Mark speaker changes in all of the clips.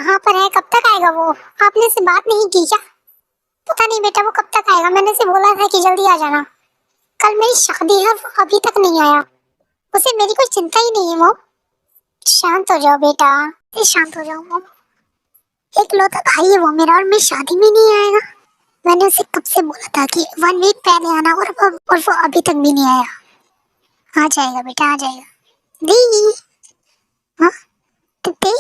Speaker 1: कहाँ पर है, कब तक आएगा वो? आपने से बात नहीं की क्या? पता नहीं बेटा, वो कब तक आएगा। मैंने से बोला था कि जल्दी आ जाना। कल मेरी शादी है, वो अभी तक नहीं आया। उसे मेरी कोई चिंता ही नहीं है मॉम। शांत हो जाओ बेटा, शांत हो जाओ मॉम। एक लौता भाई है वो मेरा, और मेरी शादी में नहीं आएगा। मैंने उसे कब से बोला था कि 1 वीक पहले आना, और वो अभी तक भी नहीं आया। आ जाएगा बेटा, आ जाएगा। दी, हाँ दी,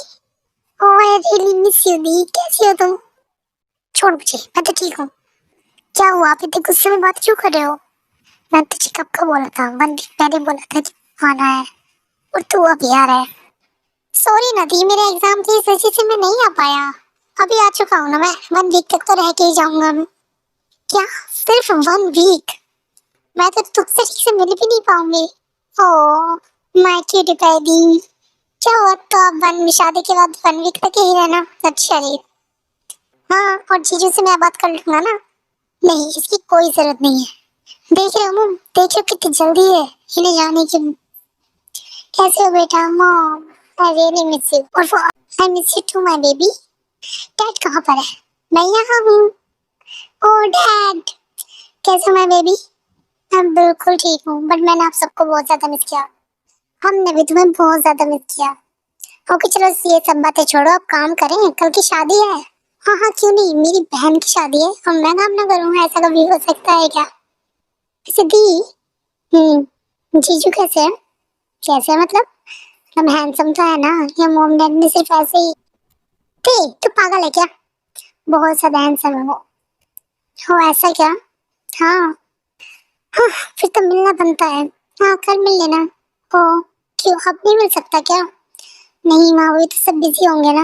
Speaker 1: ओह आई रियली मिस यू दी। कैसी हो तुम? छोड़ मुझे, मैं तो ठीक हूँ। क्या हुआ, आप इतने गुस्से में बात क्यों कर रहे हो? मैं तुझे कब का बोला था, 1 वीक पहले बोला था कि आना है, और तू अभी आ रहा है। सॉरी नदी, मेरे एग्जाम की इस वजह से मैं नहीं आ पाया। अभी आ चुका हूँ ना मैं, 1 वीक तक तो रह के ही जाऊंगा मैं। क्या, सिर्फ 1 वीक? मैं तो तुझसे ठीक से मिल भी नहीं पाऊंगी। Oh my cute baby. क्या हुआ, तो अब शादी के बाद 1 वीक तक ही रहना? अच्छा जी। हाँ, और जीजू से मैं बात कर लूंगा ना। नहीं, इसकी कोई जरूरत नहीं है। देख रहे हो मम, देख रहे हो कितनी जल्दी है इन्हें जाने की। कैसे हो बेटा? Mom I really miss you. और वो I miss you too my baby. Dad कहाँ पर है? मैं यहाँ हूँ। ओह डैड, कैसे हो माय बेबी? मैं बिल्कुल ठीक हूँ, बट मैंने आप सबको बहुत ज्यादा मिस किया। हमने भी तुम्हें बहुत ज्यादा मिस किया। ओके चलो, ये सब बातें छोड़ो, अब काम करें, कल की शादी है। हाँ हाँ, क्यों नहीं, मेरी बहन की शादी है और मैं काम ना करूँ, ऐसा कभी हो सकता है क्या? वैसे दी, जीजू कैसे है? कैसे मतलब? हम हैंडसम तो है ना, या मोम डैड ने सिर्फ ऐसे ही? थे, तू पागल है क्या? बहुत ज्यादा हैंडसम है वो। हो ऐसा क्या? हाँ। हाँ, फिर तो मिलना बनता है। हाँ, कल मिल लेना। ओ, क्यों अब नहीं मिल सकता क्या? नहीं माँ, वही तो सब बिजी होंगे ना।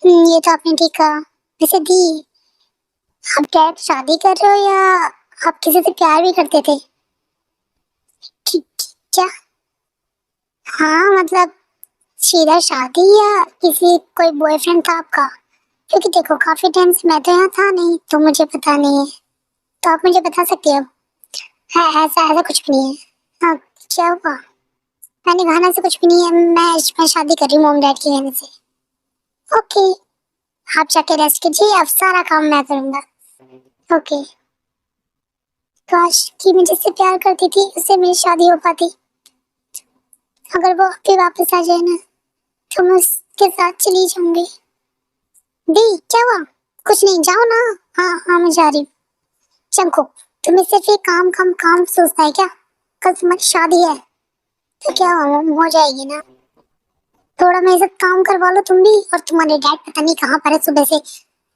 Speaker 1: ये तो आपने ठीक कहा। वैसे दी, आप डैड शादी कर रहे हो या आप किसी से प्यार भी करते थे? क्या? हाँ मतलब, सीधा शादी या किसी कोई बॉयफ्रेंड था आपका? क्योंकि देखो, काफी टाइम से मैं तो यहाँ था नहीं, तो मुझे पता नहीं है। तो आप मुझे बता सकते हो? है ऐसा, ऐसा कुछ भी नहीं है। हाँ, क्या हुआ? मैंने कहा ना, ऐसा कुछ भी नहीं है। मैं शादी कर रही हूँ मॉम डैड की कहने से। ओके, आप जाके रेस्ट कीजिए, अब सारा काम मैं करूंगा। ओके। काश कि मुझे से प्यार करती थी, उससे मेरी शादी हो पाती। अगर वो अभी वापस आ जाए ना, तो मैं उसके साथ चली जाऊंगी। दी, क्या हुआ? कुछ नहीं, जाओ ना। हाँ हाँ, मैं जा रही हूँ। चंको, तुम्हें सिर्फ ये काम काम काम सोचता है क्या? कल तुम्हारी शादी है, तो क्या हुआ, हो जाएगी ना। थोड़ा मेरे साथ काम करवा लो तुम भी, और तुम्हारे डैड पता नहीं कहाँ पर है सुबह से।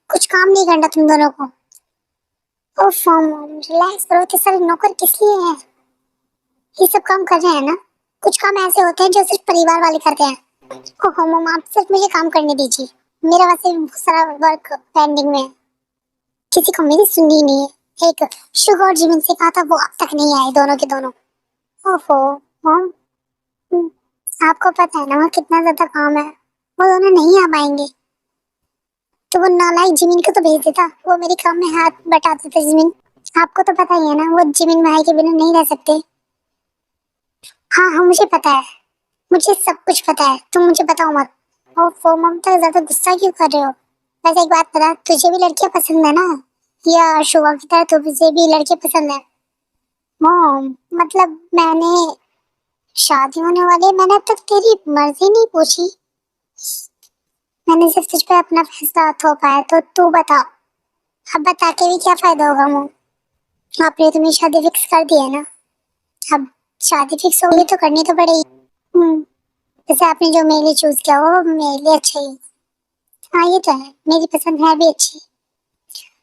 Speaker 1: कुछ काम नहीं करना तुम दोनों को। ओह रिलैक्स करो, इतने सारे नौकर किस लिए हैं? ये सब काम कर रहे हैं ना। कुछ काम ऐसे होते हैं जो सिर्फ परिवार वाले करते हैं। ओहो मम, आप सिर्फ मुझे काम करने दीजिए। मेरा वैसे भी बहुत सारा वर्क पेंडिंग में है। किसी को मेरी सुननी नहीं है। एक शुभ और जीवन से कहा था, वो अब तक नहीं आए दोनों के दोनों। ओहो मम, हम्म, आपको पता है ना वहाँ कितना ज्यादा काम है, वो दोनों नहीं आ पाएंगे। तो वो नालायक जिमिन को तो भेज देता, वो मेरे काम में हाथ बटा देता। जिमिन, आपको तो पता ही है ना, वो जिमिन भाई के बिना नहीं रह सकते। हाँ हाँ, मुझे पता है, मुझे सब कुछ पता है, तुम मुझे बताओ मत। और वो ममता, ज्यादा गुस्सा क्यों कर रहे हो? वैसे एक बात बता, तुझे भी लड़कियां पसंद है ना, या शुभा की तरह तुझे भी लड़के पसंद है? मॉम, मतलब मैंने शादी होने वाली है, मैंने अब तक तेरी मर्जी नहीं पूछी। मैंने सिर्फ तुझ पे अपना फैसला थोपा है, तो तू बता। अब बता के भी क्या फायदा होगा मॉम? आपने तो मेरी शादी फिक्स कर दी है ना। अब शादी फिक्स होगी तो करनी तो पड़ेगी। जैसे आपने जो मेरे लिए चूज किया वो मेरे लिए अच्छा ही। हाँ ये तो है, मेरी पसंद है भी अच्छी।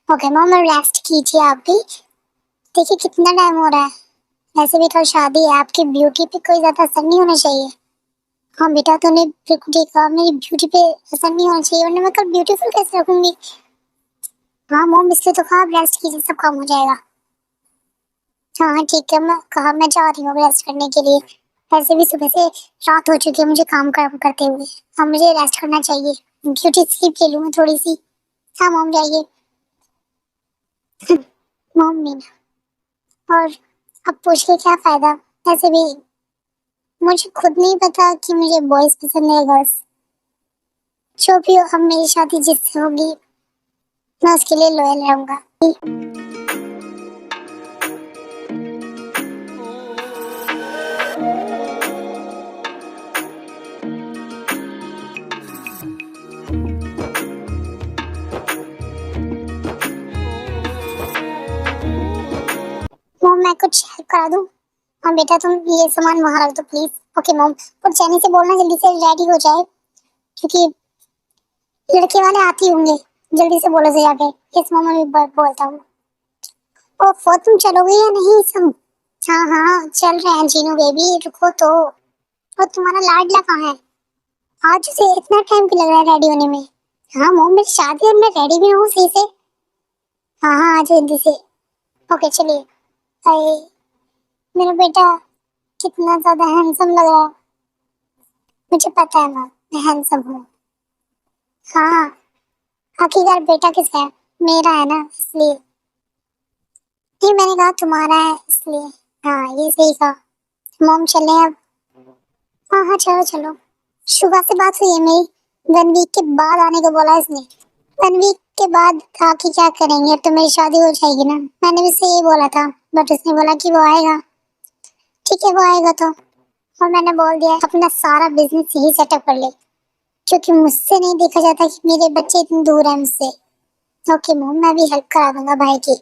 Speaker 1: ओके मॉम, रेस्ट कीजिए आप भी। देखिए कितना टाइम हो रहा है, वैसे भी कल शादी है, आपकी ब्यूटी पे कोई ज्यादा असर नहीं होना चाहिए। हाँ बेटा, तूने बिल्कुल ठीक कहा, मेरी ब्यूटी पे असर नहीं होना चाहिए, वरना मैं कल ब्यूटीफुल कैसे रखूंगी। हाँ मॉम, इसलिए तो कहा आप रेस्ट कीजिए, सब काम हो जाएगा। हाँ हाँ ठीक है, मैं कहा मैं जा रही हूँ रेस्ट करने के लिए। वैसे भी सुबह से रात हो चुकी है मुझे काम करते हुए। अब मुझे रेस्ट करना चाहिए, ब्यूटी स्लीप ले लूँ मैं थोड़ी सी। हाँ मॉम, जाइए। मॉम मीना, और अब पूछ के क्या फायदा? वैसे भी मुझे खुद नहीं पता कि मुझे बॉयज पसंद है गर्ल्स। जो भी हो, अब मेरी शादी जिससे होगी मैं उसके लिए लॉयल रहूंगा। मॉम मैं कुछ हेल्प करा दूं? हाँ बेटा तुम ये सामान वहां रख दो प्लीज। Okay mom. और चैनी से बोलना जल्दी से रेडी हो जाए, क्योंकि लड़के वाले आते ही होंगे। जल्दी से बोलो से जाके। यस मॉम मैं बोलता हूँ। ओफो तुम चलोगे या नहीं सब? हाँ हाँ चल रहे हैं जीनू बेबी, रुको तो। और तुम्हारा लाडला कहाँ है? आज उसे इतना टाइम क्यों लग रहा है रेडी होने में? हाँ मॉम मेरी शादी है और मैं रेडी भी हूँ सही से। हाँ हाँ आ जाओ जल्दी से। ओके चलिए। अरे मेरा बेटा कितना ज्यादा हैंडसम लग रहा है। मुझे पता है मॉम मैं हैंडसम हूँ। हाँ आखिरकार बेटा किसका है? मेरा है ना, इसलिए। ये मैंने कहा तुम्हारा है इसलिए। हाँ ये सही कहा। मॉम चले अब। हाँ हाँ चलो चलो। शुभा से बात हुई है मेरी। 1 वीक के बाद आने को बोला इसने। 1 वीक के बाद आके क्या करेंगे, अब तो मेरी शादी हो जाएगी ना। मैंने भी उसे यही बोला था, बट उसने बोला कि वो आएगा। ठीक है वो आएगा तो। और मैंने बोल दिया अपना सारा बिजनेस यही सेटअप कर ले, क्योंकि मुझसे नहीं देखा जाता कि मेरे बच्चे इतनी दूर है मुझसे। ओके मॉम मैं भी हेल्प करा दूंगा भाई की।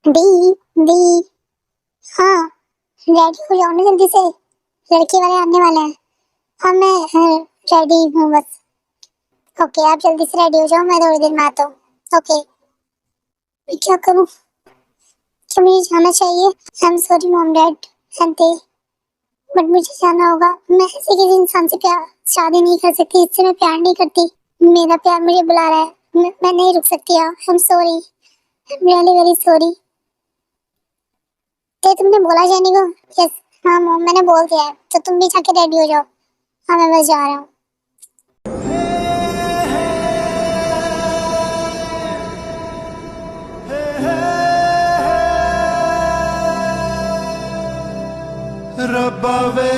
Speaker 1: दी दी। हाँ रेडी हो जाओ ना जल्दी से, लड़के वाले आने वाले हैं। हाँ मैं रेडी हूँ बस। ओके आप जल्दी से रेडी हो जाओ, मैं थोड़ी देर में आता हूँ। ओके मैं क्या करूँ? क्या मुझे जाना चाहिए? I am sorry mom dad अंते, बट मुझे जाना होगा। मैं ऐसे किसी इंसान से प्यार शादी नहीं कर सकती, इससे मैं प्यार नहीं करती। मेरा प्यार मुझे बुला रहा है। मैं नहीं रुक सकती। I am sorry, I am really very sorry. ये तुमने बोला जाने को? यस हाँ मॉम मैंने बोल दिया है, तो तुम भी जाके रेडी हो जाओ। हाँ मैं बस जा रहा हूँ।
Speaker 2: रब्बा वे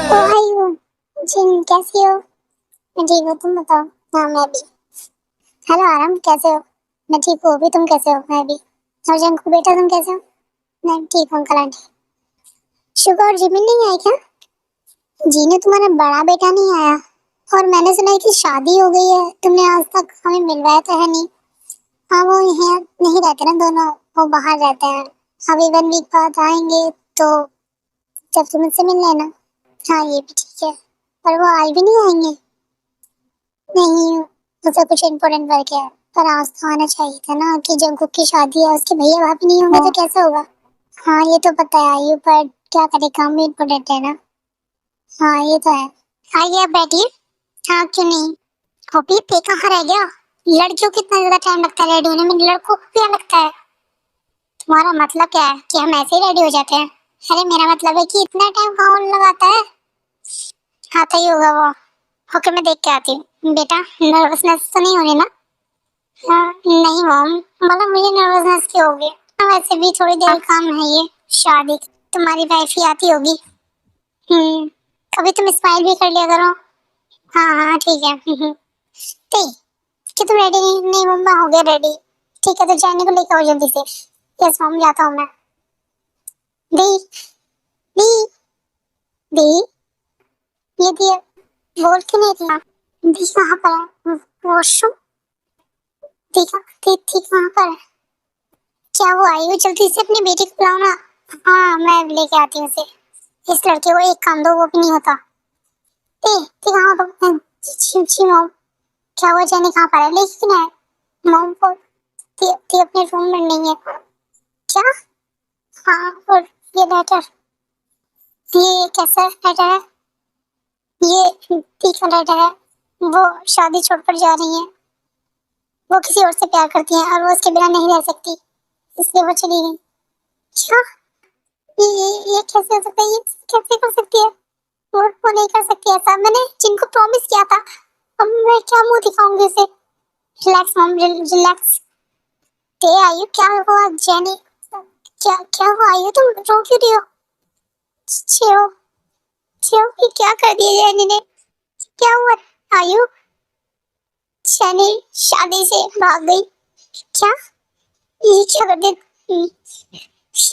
Speaker 1: ओ हाय हो जिन, कैसी हो? मैं ठीक हूँ, तुम बताओ। हाँ मैं भी। हेलो आराम कैसे हो? मैं ठीक हूँ, अभी तुम कैसे हो? मैं भी। और जंकू बेटा तुम कैसे हो? मैं ठीक हूँ अंकल आंटी। शुगर और जिमिन नहीं आए क्या? जी ने तुम्हारा बड़ा बेटा नहीं आया। और मैंने सुना है कि शादी हो गई है, तुमने आज तक हमें मिलवाया तो है नहीं। हाँ वो यहाँ नहीं रहते ना दोनों, वो बाहर रहते हैं। अभी 1 वीक बाद आएंगे, तो जब तुम मुझसे मिल लेना। हाँ ये भी ठीक है, पर वो आज भी नहीं आएंगे। नहीं मुझे कुछ इम्पोर्टेंट वर्क है। पर आज तो आना चाहिए था ना, कि जंकुक की शादी है, उसके भैया भाभी नहीं होंगे तो कैसे होगा? हाँ ये तो पता है आयु, पर क्या करे काम भी इम्पोर्टेंट है ना। हाँ ये तो है। आइए आप बैठिए। हाँ क्यों नहीं। कॉपी पे कहाँ रह गया? लड़कियों को कितना ज्यादा टाइम लगता है रेडी होने में, लड़कों को क्या लगता है? तुम्हारा मतलब क्या है कि हम ऐसे ही रेडी हो जाते हैं? अरे मेरा मतलब है कि इतना टाइम कौन लगाता है। हाँ तो ही होगा वो। ओके मैं देख के आती हूँ। बेटा नर्वसनेस तो नहीं हो रही ना? हाँ, नहीं मॉम, मतलब मुझे नर्वसनेस क्यों होगी? हाँ, वैसे भी थोड़ी देर काम है ये शादी। तुम्हारी वाइफ ही आती होगी। कभी तुम स्माइल भी कर लिया करो। हाँ हाँ ठीक है। ठीक कि तुम रेडी नहीं? नहीं मम्मा हो गया रेडी। ठीक है तो जाने को लेकर आओ जल्दी से। यस मॉम जाता हूँ मैं। दी दी दी, ये दी बोल क्यों नहीं रही? दी कहाँ पर है? वॉशरूम? दी का दी ठीक वहाँ पर है। क्या वो आई हो? जल्दी से अपनी बेटी को बुलाओ ना। हाँ मैं लेके आती हूँ उसे। इस लड़के को एक काम दो, वो भी नहीं होता। ए ठीक कहाँ हो? छी मॉम, क्या हुआ? जाने कहाँ पर है? लेकिन है मॉम को ती अपने रूम में नहीं है। क्या? हाँ और ये लेटर, ये कैसा लेटर है? ये ती का लेटर है। वो शादी छोड़कर जा रही है। वो किसी और से प्यार करती है और वो उसके बिना नहीं रह सकती, इसलिए वो चली गई। क्या? ये कैसे हो सकता है? ये कैसे कर सकती है? वो नहीं कर सकती ऐसा, मैंने जिनको प्रॉमिस किया था। अब मैं क्या मुंह दिखाऊंगी उसे? Relax mom relax. ते आयु क्या हुआ जेनी? क्या क्या हुआ आयु, तुम रो क्यों रही हो? अच्छे हो? क्यों, ये क्या कर दिया जैनी ने? क्या हुआ? आयु, जैनी शादी से भाग गई क्या? ये क्या कर दिया?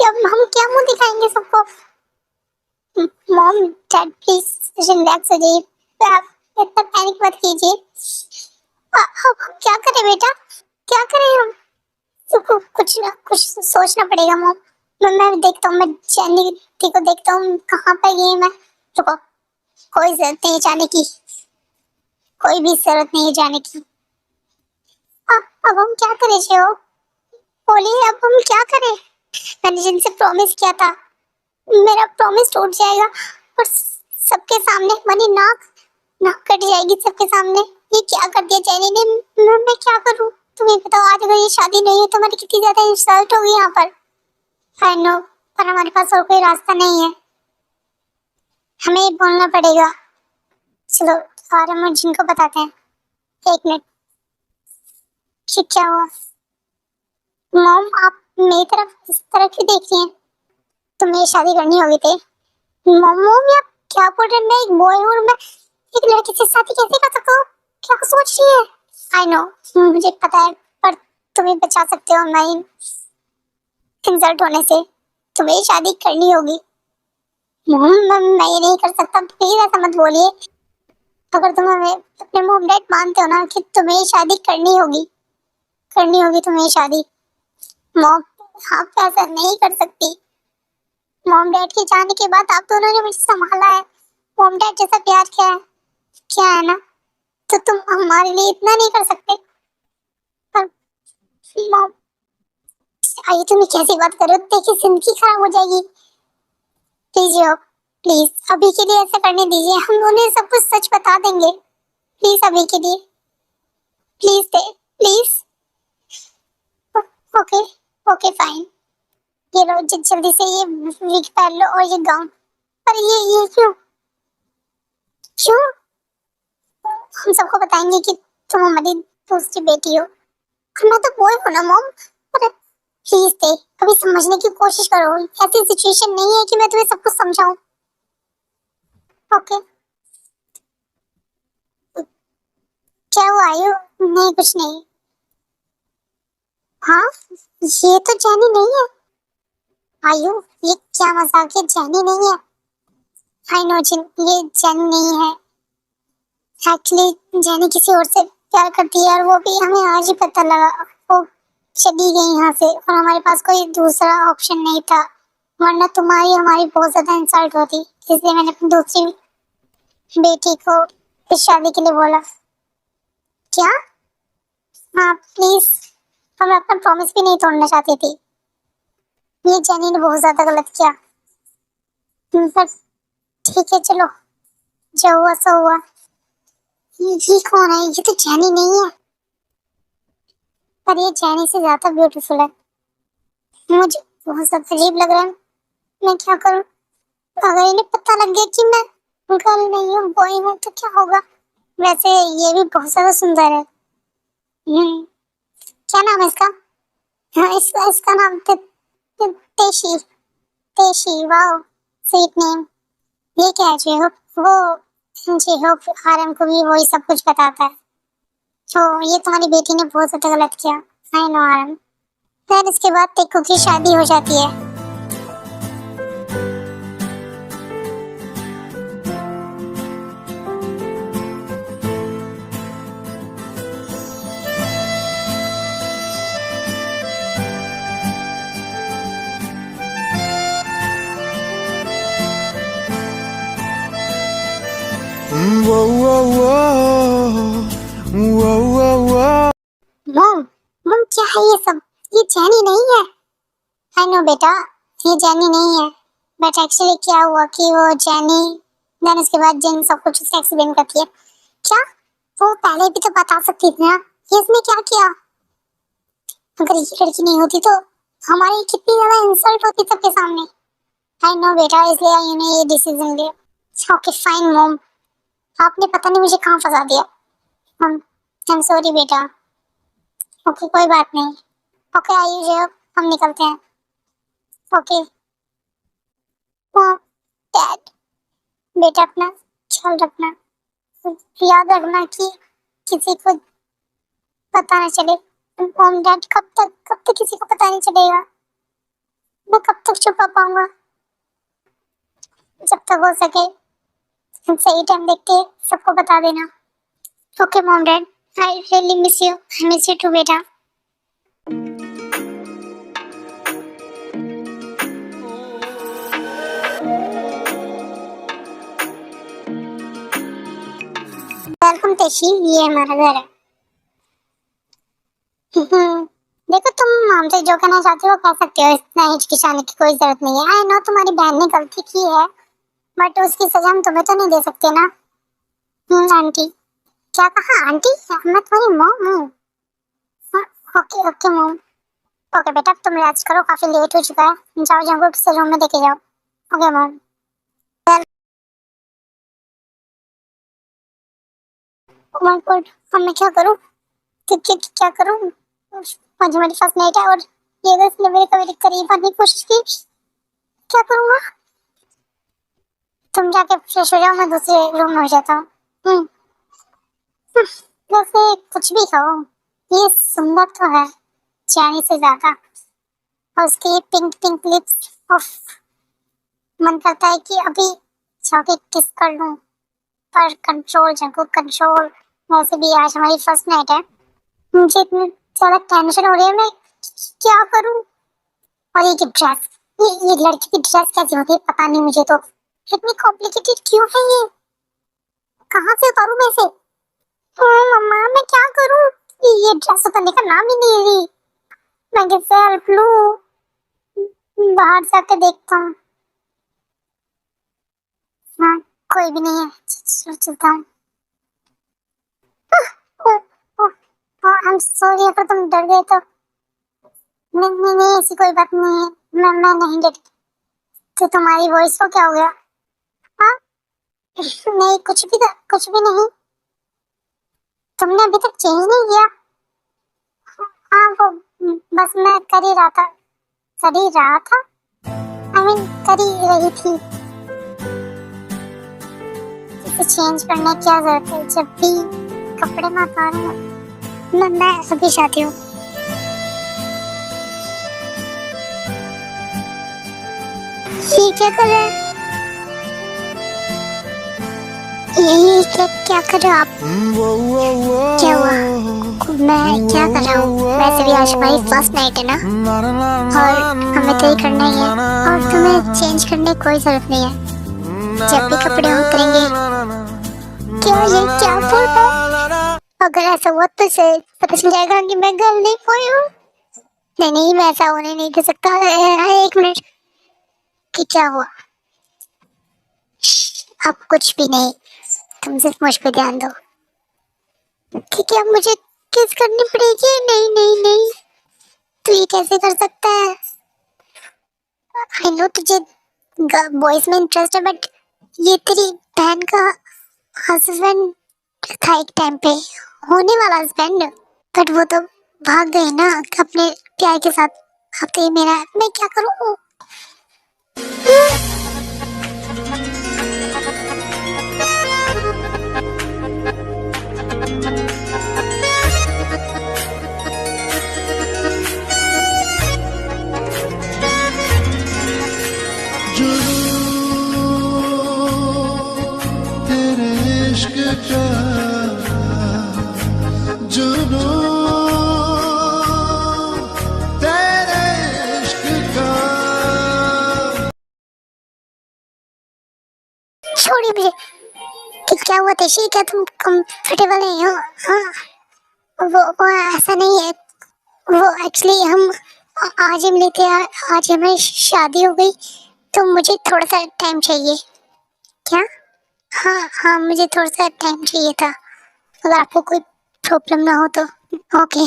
Speaker 1: अब हम क्या मुंह दिखाएंगे सबको? मॉम डैड प्लीज रिलैक्स हो जाइए, आप इतना पैनिक मत कीजिए। अब हम क्या करें बेटा, क्या करें हम? तो कुछ ना कुछ सोचना पड़ेगा मॉम। मैं देखता हूँ, मैं जैनी को देखता हूँ कहाँ पर गई मैं। रुको, कोई जरूरत नहीं है जाने की, कोई भी जरूरत नहीं है जाने की। अब हम क्या करें जो? बोलिए, अब हम क्या करें? मैंने जिनसे प्रॉमिस किया था, मेरा प्रॉमिस टूट जाएगा और सबके सामने हमारी नाक नाक कट जाएगी सबके सामने। ये क्या कर दिया जैनी ने? मैं क्या करूं? तुम्हें बताओ, आज अगर ये शादी नहीं है तो हमारी कितनी ज्यादा इंसल्ट होगी यहाँ पर। आई नो, पर हमारे पास और कोई रास्ता नहीं है, हमें ये बोलना पड़ेगा। चलो, और हम जिनको बताते हैं। एक मिनट, क्या हुआ? मॉम, आप मेरी तरफ इस तरह क्यों देख रही हैं? तुम्हें शादी करनी होगी थी। मॉम, आप क्या बोल रहे हैं? मैं एक बॉय हूँ और मैं एक लड़की से शादी कैसे कर सकता हूँ? क्या सोच रही है? आई नो, मुझे पता है, पर तुम्हें बचा सकते हो हमारी इंसल्ट होने से। तुम्हें शादी करनी होगी। मॉम, मैं ये नहीं कर सकता, प्लीज ऐसा मत बोलिए। अगर तुम हमें अपने मॉम डैड मानते हो ना कि तुम्हें शादी करनी होगी तुम्हें शादी। मॉम, आप ऐसा नहीं कर सकती। मॉम डैड के जाने के बाद आप दोनों ने मुझे संभाला है, मॉम डैड जैसा प्यार किया है, क्या है ना? तो तुम हमारे लिए इतना नहीं कर सकते? पर मॉम, आइए, तुम कैसी बात कर रहे हो? देखिए, जिंदगी खराब हो जाएगी। प्लीज प्लीज अभी के लिए ऐसा करने दीजिए, हम उन्हें सब कुछ सच बता देंगे। प्लीज अभी के लिए, please they, please. Okay, okay fine. ये लो, जल्दी से ये विग पहन लो और ये गाउन। पर ये क्यों? क्यों? हम सबको बताएंगे कि तुम हमारी दूसरी बेटी हो। मैं तो बॉय हूँ ना मॉम। पर प्लीज दे, अभी समझने की कोशिश करो। ऐसी सिचुएशन नहीं है कि मैं तुम्हें सब कुछ समझाऊं। ओके, क्या हुआ आयु? नहीं, कुछ नहीं। हाँ, ये तो जैनी नहीं है। आयु, ये क्या मजाक है? जैनी नहीं है। आई नो जिन, ये जैनी नहीं है। एक्चुअली जैनी किसी और से प्यार करती है और वो भी हमें आज ही पता लगा। वो चली गई यहाँ से और हमारे पास कोई दूसरा ऑप्शन नहीं था, वरना तुम्हारी हमारी बहुत ज्यादा इंसल्ट होती। इसलिए मैंने अपनी दूसरी बेटी को इस शादी के लिए बोला। क्या? हाँ प्लीज, मैं अपना प्रॉमिस भी नहीं तोड़ना चाहती थी। ये जेनी ने बहुत ज्यादा गलत किया। पर ठीक है, चलो, जो हुआ सो हुआ। ये कौन है? ये तो जेनी नहीं है, पर ये जेनी से ज्यादा ब्यूटीफुल है। मुझे बहुत ज्यादा अजीब लग रहा है। मैं क्या करूं? अगर इन्हें पता लग गया कि मैं गर्ल नहीं हूँ, बॉय हूँ, तो क्या होगा? वैसे ये भी बहुत ज्यादा सुंदर है। क्या नाम है इसका? हाँ, इसका नाम तेशी। तेशी, वाओ, स्वीट नेम। ये क्या है? जेहोप, वो जेहोप आरएम को भी वही सब कुछ बताता है। तो ये तुम्हारी बेटी ने बहुत ज्यादा गलत किया। I know RM. फिर इसके बाद टेकू की शादी हो जाती है।
Speaker 2: Whoa, whoa, whoa. Whoa, whoa, whoa.
Speaker 1: Mom, mom क्या है ये सब? ये जैनी नहीं है। आई नो बेटा, ये जैनी नहीं है, बट एक्चुअली क्या हुआ कि वो जैनी, देन उसके बाद जिन सब कुछ उससे एक्सप्लेन करती है। क्या? वो पहले भी तो बता सकती थी ना, ये इसने क्या किया? अगर ये लड़की नहीं होती तो हमारी कितनी ज्यादा इंसल्ट होती सबके सामने। आई नो बेटा, इसलिए आई ने ये डिसीजन लिया। ओके फाइन मॉम, आपने पता नहीं मुझे कहाँ फंसा दिया। हम आई एम सॉरी बेटा। ओके, कोई बात नहीं। ओके आइए, हम निकलते हैं। ओके डैड, बेटा अपना ख्याल रखना, याद रखना कि किसी को पता ना चले। मॉम डैड कब तक किसी को पता नहीं चलेगा, मैं कब तक छुपा पाऊंगा। जब तक हो सके सही टाइम देख के सबको बता देना। Okay mom dad, I really miss you, I miss you too बेटा। वेलकम टेशी, ये हमारा घर है। देखो तुम हमसे जो कहना चाहते हो कह सकते हो, इतना हिचकिचाने की कोई जरूरत नहीं है। आई नो तुम्हारी बहन ने गलती की है, बट उसकी सजा हम तुम्हें तो नहीं दे सकते ना। आंटी। क्या कहा आंटी? मैं तुम्हारी मॉम हूँ। Okay okay mom. ओके बेटा तुम रेस्ट करो, काफी लेट हो चुका है। जाओ जाओ किसी रूम में देखे जाओ। Okay mom. Oh my God, अब मैं क्या करूँ? क्या करूँ? आज हमारी फर्स्ट नाइट है और ये अगर इसने मेरे करीब आने की कोशिश की, क्या करूँगा? तुम जाके फ्रेश हो जाओ, मैं दूसरे रूम में हो जाता हूँ। वैसे कुछ भी खाओ, ये सुंदर तो है चाइनी से ज्यादा, और उसके पिंक पिंक लिप्स, उफ, मन करता है कि अभी जाके किस कर लूं, पर कंट्रोल जंको कंट्रोल। वैसे भी आज हमारी फर्स्ट नाइट है, मुझे इतनी ज्यादा टेंशन हो रही है, मैं क्या करूं? और ये ड्रेस, ये लड़की की ड्रेस कैसी होती है पता नहीं मुझे, तो इतनी कॉम्प्लिकेटेड क्यों है ये? कहाँ से उतारूं मैं इसे? मम्मा मैं क्या करूं? ये ड्रेस उतारने का नाम ही नहीं ले रही। मैं किससे हेल्प लूं? बाहर जाके देखता हूँ। हाँ, कोई भी नहीं है, चलता हूँ। आई एम सॉरी अगर तुम डर गए तो। नहीं नहीं नहीं, ऐसी कोई बात नहीं है, मैं नहीं डरी। तो तुम्हारी वॉइस को क्या हो गया? हाँ नहीं, कुछ भी नहीं। तुमने अभी तक चेंज नहीं किया। हाँ वो बस मैं कर ही रहा था, आई मीन कर ही रही थी। इसे चेंज करने की क्या जरूरत है, जब भी कपड़े मैं उतारूं। मैं अभी चाहती हूँ। ये क्या कर रहे हैं? यही क्या कर रहे हो आप? क्या हुआ? मैं क्या कर रहा हूँ? वैसे भी आज हमारी फर्स्ट नाइट है ना, और हमें तो ये करना ही है, और तुम्हें चेंज करने की कोई जरूरत नहीं है। जब भी कपड़े उतरेंगे। क्या ये क्या बोल रहा है? अगर ऐसा हुआ तो इसे पता चल जाएगा कि मैं गर्ल नहीं हुई हूँ। नहीं नहीं, मैं ऐसा होने नहीं दे सकता। एक मिनट, कि क्या हुआ? अब कुछ भी नहीं, तुम सिर्फ मुझ पे ध्यान दो। ठीक है, मुझे किस करनी पड़ेगी? नहीं नहीं नहीं, तू ये कैसे कर सकता है? आई नो तुझे बॉयज में इंटरेस्ट है, बट ये तेरी बहन का हस्बैंड था एक टाइम पे, होने वाला हस्बैंड, बट वो तो भाग गए ना अपने प्यार के साथ। अब तो ये मेरा, मैं क्या करूँ?
Speaker 2: तेरे इश्क का जुनून, तेरे इश्क का।
Speaker 1: छोड़िए मुझे। क्या हुआ तेशी, क्या तुम कंफर्टेबल नहीं हो? हाँ वो ऐसा नहीं है, वो एक्चुअली हम आज ही मिले थे, आज हमारी शादी हो गई, तो मुझे थोड़ा सा टाइम चाहिए। क्या? हाँ हाँ, मुझे थोड़ा सा टाइम चाहिए था, अगर आपको कोई प्रॉब्लम ना हो तो। ओके।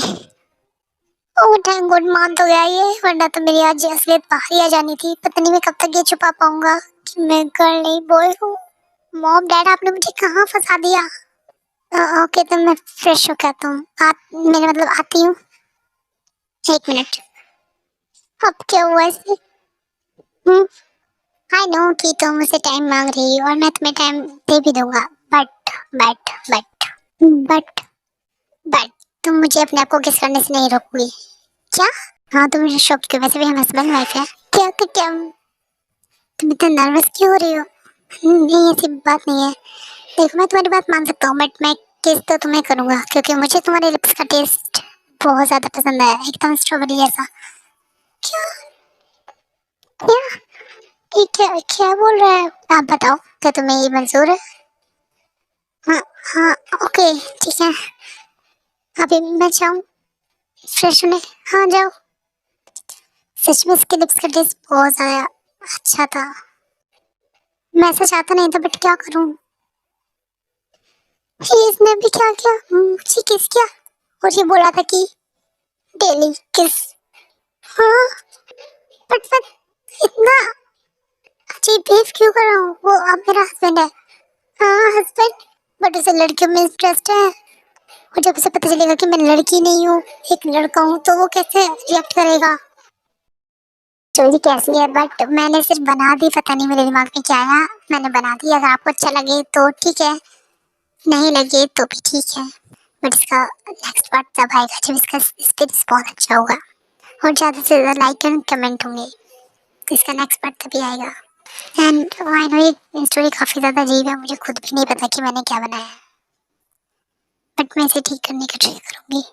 Speaker 1: ओह थैंक गॉड, मान तो गया ये, वरना तो मेरी आज असलियत बाहर ही आ जानी थी। पता नहीं मैं कब तक ये छुपा पाऊंगा कि मैं गर्ल नहीं बॉय हूँ। मॉम डैड आपने मुझे कहाँ फंसा दिया? ओके तो मैं फ्रेश हो के आता हूँ। मेरे मतलब आती हूँ। एक मिनट, अब क्या हुआ इसे? आई नो कि तुम मुझसे टाइम मांग रही हो और मैं तुम्हें टाइम दे भी दूंगा, but but but but but तुम मुझे अपने आप को किस करने से नहीं रोकोगी क्या? हाँ, तुम मुझे शॉक क्यों? वैसे भी हम हस्बैंड वाइफ है। क्या क्या क्या तुम इतना नर्वस क्यों हो रही हो? नहीं, ऐसी बात नहीं है। देखो, मैं तुम्हारी बात मान सकता हूँ बट मैं किस तो तुम्हें करूंगा क्योंकि मुझे तुम्हारे लिप्स का टेस्ट बहुत ज्यादा पसंद है, एकदम स्ट्रॉबेरी जैसा। क्या क्या ये क्या क्या बोल रहा है? आप बताओ, क्या तुम्हें ये मंजूर है? हाँ हाँ, ओके, ठीक है। अभी मैं जाऊँ फ्रेश होने? हाँ, जाओ। सच में इसके लिप्स का टेस्ट बहुत ज्यादा अच्छा था। मैं ऐसा चाहता नहीं था बट क्या करूँ? इसने भी क्या किया? मुझे किस किया? और ये बोला था कि डेली किस। हाँ, बट मैं इतना अजीब बिहेव क्यों कर रहा हूँ? वो अब मेरा हस्बैंड है। हाँ, हस्बैंड, बट उसे लड़कियों में इंटरेस्ट है। और जब उसे पता चलेगा कि मैं लड़की नहीं हूँ, एक लड़का हूँ, तो वो कैसे रिएक्ट करेगा? चोरी कैसी है, बट मैंने सिर्फ बना दी, पता नहीं मेरे दिमाग में क्या आया, मैंने बना दी। अगर आपको अच्छा लगे तो ठीक है, नहीं लगे तो भी ठीक है। बट इसका नेक्स्ट पार्ट तब आएगा जब इसका इस पे रिस्पॉन्स अच्छा होगा और ज़्यादा से ज़्यादा लाइक एंड कमेंट होंगे, तो इसका नेक्स्ट पार्ट तभी आएगा। एंड आई नो ये स्टोरी काफ़ी ज़्यादा अजीब है, मुझे खुद भी नहीं पता कि मैंने क्या बनाया है, बट मैं इसे ठीक करने का ट्राई करूँगी।